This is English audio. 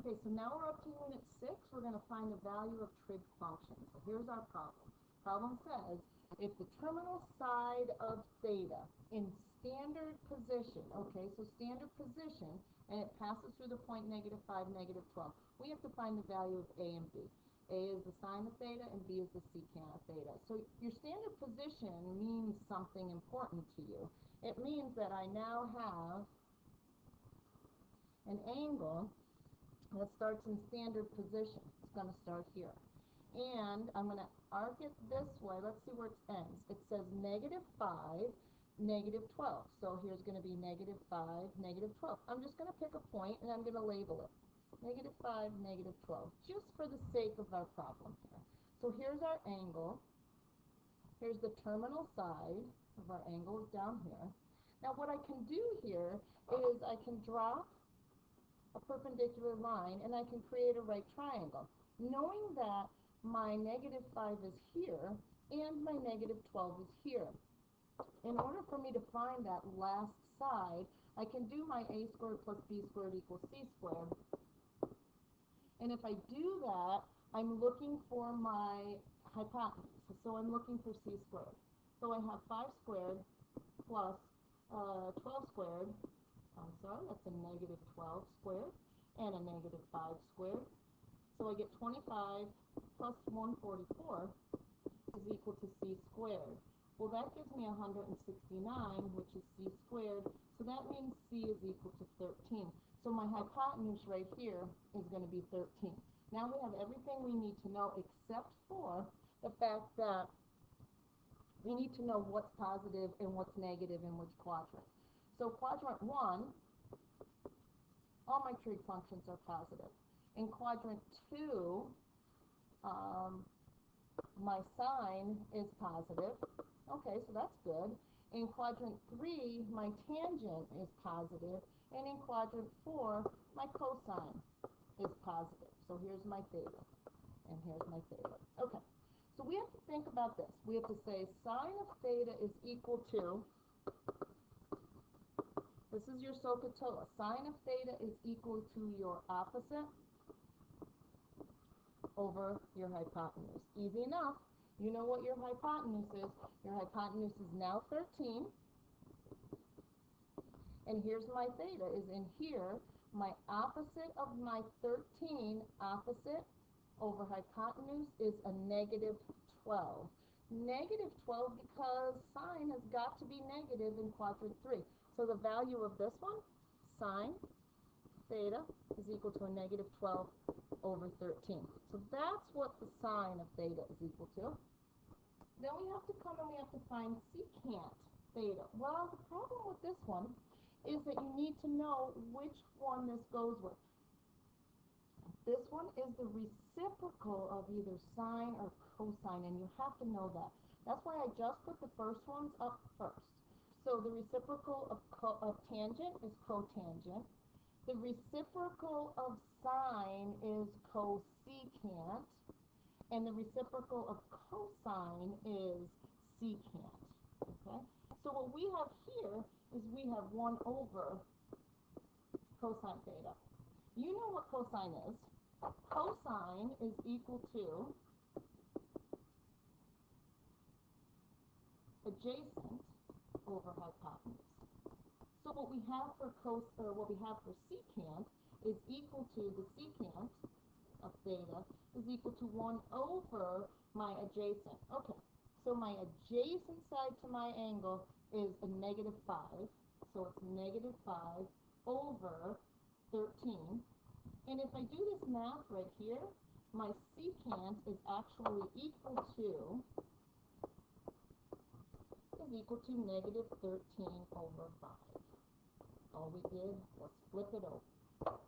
Okay, so now we're up to Unit 6. We're going to find the value of trig functions. So here's our problem. Problem says, if the terminal side of theta in standard position, okay, so standard position, and it passes through the point -5, -12, we have to find the value of A and B. A is the sine of theta, and B is the secant of theta. So your standard position means something important to you. It means that I now have an angle that starts in standard position. It's going to start here. And I'm going to arc it this way. Let's see where it ends. It says -5, -12. So here's going to be -5, -12. I'm just going to pick a point and I'm going to label it. -5, -12, just for the sake of our problem here. So here's our angle. Here's the terminal side of our angle is down here. Now what I can do here is I can drop a perpendicular line and I can create a right triangle. Knowing that my -5 is here and my -12 is here. In order for me to find that last side, I can do my a squared plus b squared equals c squared. And if I do that, I'm looking for my hypotenuse. So I'm looking for c squared. So I have 5 squared plus 12 squared. I'm sorry, that's a -12 squared and a -5 squared. So I get 25 plus 144 is equal to c squared. Well, that gives me 169, which is c squared. So that means c is equal to 13. So my hypotenuse right here is going to be 13. Now we have everything we need to know except for the fact that we need to know what's positive and what's negative in which quadrant. So quadrant 1, all my trig functions are positive. In quadrant 2, my sine is positive. Okay, so that's good. In quadrant 3, my tangent is positive. And in quadrant 4, my cosine is positive. So here's my theta, and here's my theta. Okay, so we have to think about this. We have to say sine of theta is equal to, this is your SOHCAHTOA. Sine of theta is equal to your opposite over your hypotenuse. Easy enough. You know what your hypotenuse is. Your hypotenuse is now 13. And here's my theta, is in here. My opposite of my 13, opposite over hypotenuse, is a -12. -12 because sine has got to be negative in quadrant 3. So the value of this one, sine theta, is equal to a -12 over 13. So that's what the sine of theta is equal to. Then we have to come and we have to find secant theta. Well, the problem with this one is that you need to know which one this goes with. This one is the reciprocal of either sine or cosine, and you have to know that. That's why I just put the first ones up first. So the reciprocal of tangent is cotangent. The reciprocal of sine is cosecant. And the reciprocal of cosine is secant. Okay? So what we have here is we have 1 over cosine theta. You know what cosine is. Cosine is equal to adjacent over hypotenuse. So what we have for secant is equal to the secant of theta is equal to 1 over my adjacent. Okay, so my adjacent side to my angle is a -5, so it's -5 over 13. And if I do this math right here, my secant is actually equal to -13 over 5. All we did was flip it over.